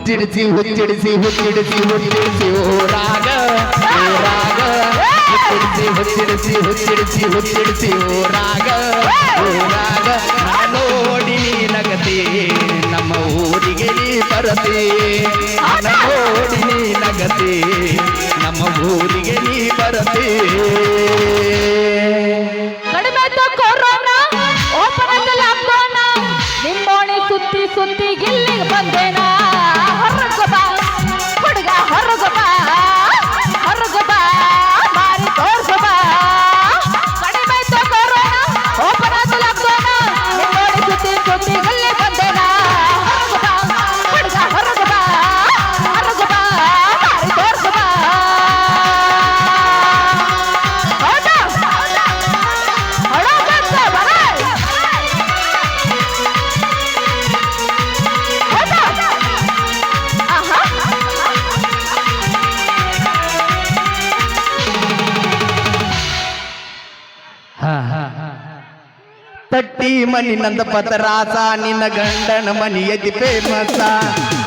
ಹುಚ್ಚಿಡಿಸಿ ಹುಚ್ಚಿಡಿಸಿ ಹುಚ್ಚಿಡಿಸಿ ಹುಚ್ಚಿಡಿಸಿ ಓ ರಾಗ ಹುಚ್ಚಿಡಿಸಿ ಹುಚ್ಚಿಡಿಸಿ ಹುಚ್ಚಿಡಿಸಿ ಹುಚ್ಚಿಡಿಸಿ ಓ ರಾಗ ನೋಡಿ ನಗತಿ ನಮ್ಮ ಊರಿಗೆ ನೀ ಬರತಿ ನೋಡಿ ನಗತಿ ನಮ್ಮ ಊರಿಗೆ ನೀ ಬರತಿ ಕಡಿಮೆ ಕೊರೋನಾ ಓಪನ್ ಲಾಕ್ಡೌನ್ ನಿಮ್ಮೋಣಿ ಸುತ್ತಿ ಸುತ್ತಿ ಗಿಲ್ಲಿಗೆ ಬಂದೇನಾ ಹೊರಗ ಬಾ ಹುಡುಗ ಹೊರಗ ಬಾ ಮಾರಿ ತೋರ್ಸ ಬಾ ಕಡಿಮೆ ಕೊರೋನಾ ಓಪನ್ ಲಾಕ್ಡೌನ್ ನಿಮ್ಮೋಣಿ ಸುತ್ತಿ ಸುತ್ತಿ ಗಿಲ್ಲಿ ಬಂದೇನಾ ಹುಡುಗ ಹೊರಗ ಬಾ ಮಾರಿ ತೋರ್ಸ ಬಾ ತಟ್ಟಿ ಮನಿ ನಂದ ಪತರಾಸ ನಿನ್ನ ಗಂಡನ ಮನಿ ಎದಿ ಫೇಮಸ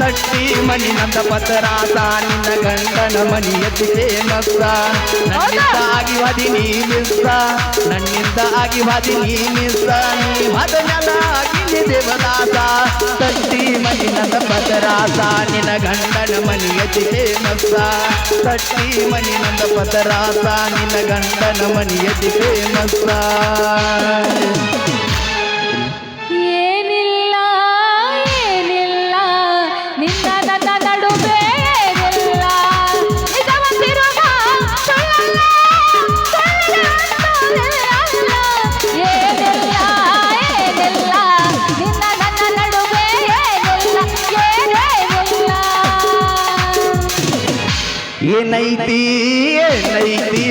ತಟ್ಟಿ ಮನಿ ನಂದ ಪತರಾಸ ನಿನ್ನ ಗಂಡನ ಮನಿ ಎದಿ ಫೇಮಸ ನನ್ನಿಂದ ಆಗಿ ವಾದಿ ನೀ ಮಿಸ್ಸ ನನ್ನಿಂದ ಆಗಿ ವಾದಿ ನೀ ಮಿಸ್ಸ ನೀ ಮದನಲ ಆಗಿ ನೀ ದೇವದಾಸ ತಟ್ಟಿ ಮನಿ ನಂದ ಪತರಾಸ ನಿನ್ನ ಗಂಡನ ಮನಿ ಎದಿ ಫೇಮಸ ತಟ್ಟಿ ಮನಿ ನಂದ ಪತರಾಸ ನಿನ್ನ ಗಂಡನ ಮನಿ ಎದಿ ಫೇಮಸ ಏನಿಲ್ಲ ಏನಿಲ್ಲ ನಿನ್ನ ನನ್ನ ನಡುವೆ ಏನಿಲ್ಲ ನಿಜವಂತಿರುವ ಸುಳ್ಳಲ್ಲ ಏನಿಲ್ಲ ಏನಿಲ್ಲ ನಿನ್ನ ನನ್ನ ನಡುವೆ ಏನಿಲ್ಲ ಏನೈತಿ ಏನೈತಿ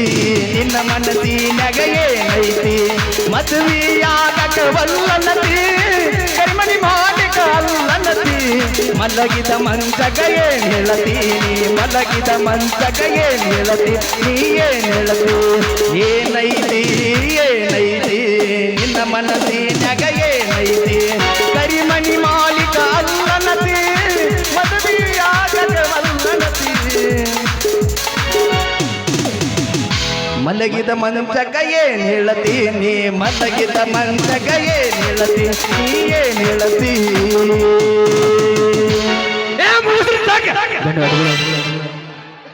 ನಿನ್ನ ಮನಸ್ಸಿನಾಗ ಏನೈತಿ ಮದುವೆಯಾಗಕ ವಲ್ಲನತಿ ಕರಿಮಣಿ ಮಾಡಿಕ ಅಲ್ಲನತಿ ಮಲಗಿದ ಮಂಚಗ ಏನ್ ಹೇಳತಿ ಮಲಗಿದ ಮಂಚಗ ಏನ್ ಹೇಳತಿ ನೀ ಏನ್ ಹೇಳತಿ ಏನೈತಿ ಏನೈತಿ ನಿನ್ನ ಮನಸ್ಸಿನಾಗ ಏನೈತಿ ಕರಿಮಣಿ ಮಾಲಿಕ ಅಲ್ಲನತಿ ಮದುವೆಯಾಗಕ ವಲ್ಲನತಿ ಮಲಗಿದ ಮಂಚಗ ಏನ್ ಹೇಳತಿ ನೀ ಮಲಗಿದ ಮಂಚಗ ಏನ್ ಹೇಳತಿ ನೀ ಏನ್ ಹೇಳತಿ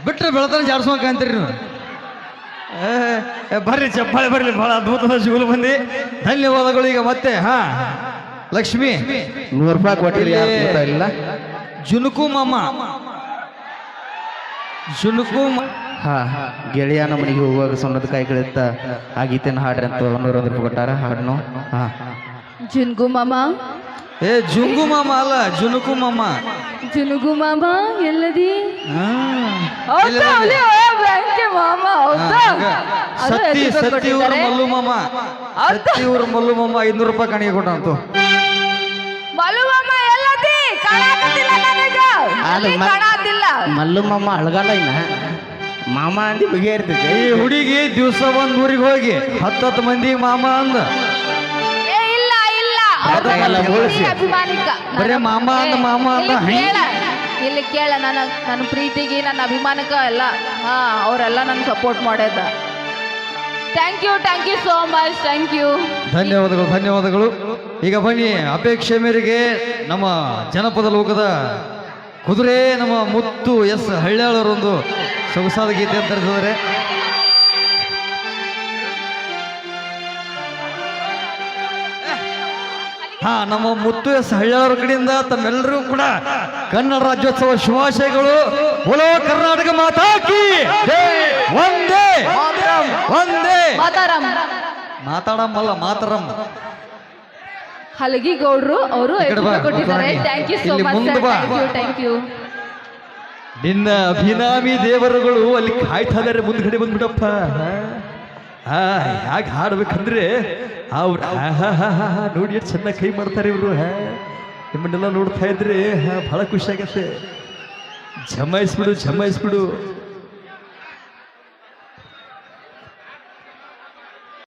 ಬಿಟ್ರೆ ಬೆಳತನ ಜಾಡ್ಸ್ಕೊಂಕ ಅಂತೀರಿ ನೀವು ಬರ್ರಿ ಚಪ್ಪಾಳೆ ಬರ್ಲಿ ಬಹಳ ಅದ್ಭುತದ ಶಿವಲು ಬಂದಿ ಧನ್ಯವಾದಗಳು ಈಗ ಮತ್ತೆ ಹಾ ಲಕ್ಷ್ಮಿ ₹100 ಕೊಟ್ಟಿರಿ ಇಲ್ಲ ಜುನುಕು ಮಾಮ ಜುನುಕು ಹಾ ಗೆಳೆಯನ ಮನೆಗೆ ಹೋಗುವಾಗ ಸೊನ್ನದ ಕಾಯಿ ಕಳಿತ ಆ ಗೀತೆನ ಹಾಡ್ರಿ ಅಂತ ₹100 ಕೊಟ್ಟಾರ ಹಾಡ್ನು ಹಾ ಜುನ್ಗು ಮಾಮ ಏ ಜುಂಗು ಮಾಮ ಅಲ್ಲ ಜುನುಕು ಮಾಮ ಜುನುಗು ಮಾಮ ಎಲ್ಲದಿ ಮಾಮ ಸತ್ತಿ ಸತ್ತಿ ಊರು ಮಲ್ಲು ಮಾಮ ಸತ್ತಿ ಊರು ಮಲ್ಲು ಮಾಮ ₹500 ಕಣಿಗೆ ಕೊಟ್ಟಂತು ಮಲ್ಲು ಮಾಮ ಎಲ್ಲದಿ ಕಾಣಾಕತ್ತಿಲ್ಲ ನನಗ ಕಾಣಾತಿಲ್ಲ ಮಲ್ಲು ಮಾಮ ಅಳಗಾಲ ಇನ್ನ ಮಾಮ ಅಂದಿ ಬಗೆಹರ್ತೈತಿ ಈ ಹುಡುಗಿ ದಿವಸ ಒಂದ್ ಊರಿಗೆ ಹೋಗಿ 10 ಮಂದಿ ಮಾಮ ಅಂದ ಇಲ್ಲ ಇಲ್ಲ ಅಭಿಮಾನಿಕ ಬರೇ ಮಾಮ ಅಂದ ಮಾಮ ಅಂದ ಇಲ್ಲಿ ಕೇಳ ನನ್ನ ಪ್ರೀತಿಗೆ ನನ್ನ ಅಭಿಮಾನಕ ಎಲ್ಲ ಹಾ ಅವರೆಲ್ಲ ನನ್ ಸಪೋರ್ಟ್ ಮಾಡ್ಯದ thank you so much thank you ಧನ್ಯವಾದಗಳು ಧನ್ಯವಾದಗಳು ಈಗ ಬನ್ನಿ ಅಪೇಕ್ಷೆ ಮೇರೆಗೆ ನಮ್ಮ ಜನಪದ ಲೋಕದ ಕುದುರೆ ನಮ್ಮ ಮುತ್ತು ಎಸ್ ಹಳ್ಳಿಯಾಳವರೊಂದು ಸೊಗಸಾದ ಗೀತೆ ಅಂತ ತರಿಸಿದರೆ ಹಾ ನಮ್ಮ ಮುತ್ತು ಎಸ್ ಹಳ್ಳಿಯಾಳವರ ಕಡೆಯಿಂದ ತಮ್ಮೆಲ್ಲರಿಗೂ ಕೂಡ ಕನ್ನಡ ರಾಜ್ಯೋತ್ಸವ ಶುಭಾಶಯಗಳು ಬೋಲೋ ಕರ್ನಾಟಕ ಮಾತಾಕಿ ಒಂದೇ ಒಂದೇ ಮಾತಾಡಮ್ಮಲ್ಲ ಮಾತರಮ್ಮ ಹಲಗಿಗೌಡ್ರು ಅವರು ಕೊಟ್ಟಿದ್ದಾರೆ thank you so much thank you ನಿನ್ನ ಅಭಿನಾಮಿ ದೇವರುಗಳು ಅಲ್ಲಿ ಕಾಯ್ತಾ ಇದಾರೆ ಮುಂದ್ಗಡೆ ಬಂದ್ಬಿಡಪ್ಪ ಯಾಕೆ ಹಾಡ್ಬೇಕಂದ್ರೆ ಅವ್ರು ನೋಡಿ ಎಷ್ಟು ಚೆನ್ನಾಗಿ ಕೈ ಮಾಡ್ತಾರೆ ಇವರು ನಿಮ್ಮನ್ನೆಲ್ಲ ನೋಡ್ತಾ ಇದ್ರೆ ಬಹಳ ಖುಷಿ ಆಗತ್ತೆ ಜಮಾಯಿಸ್ಬಿಡು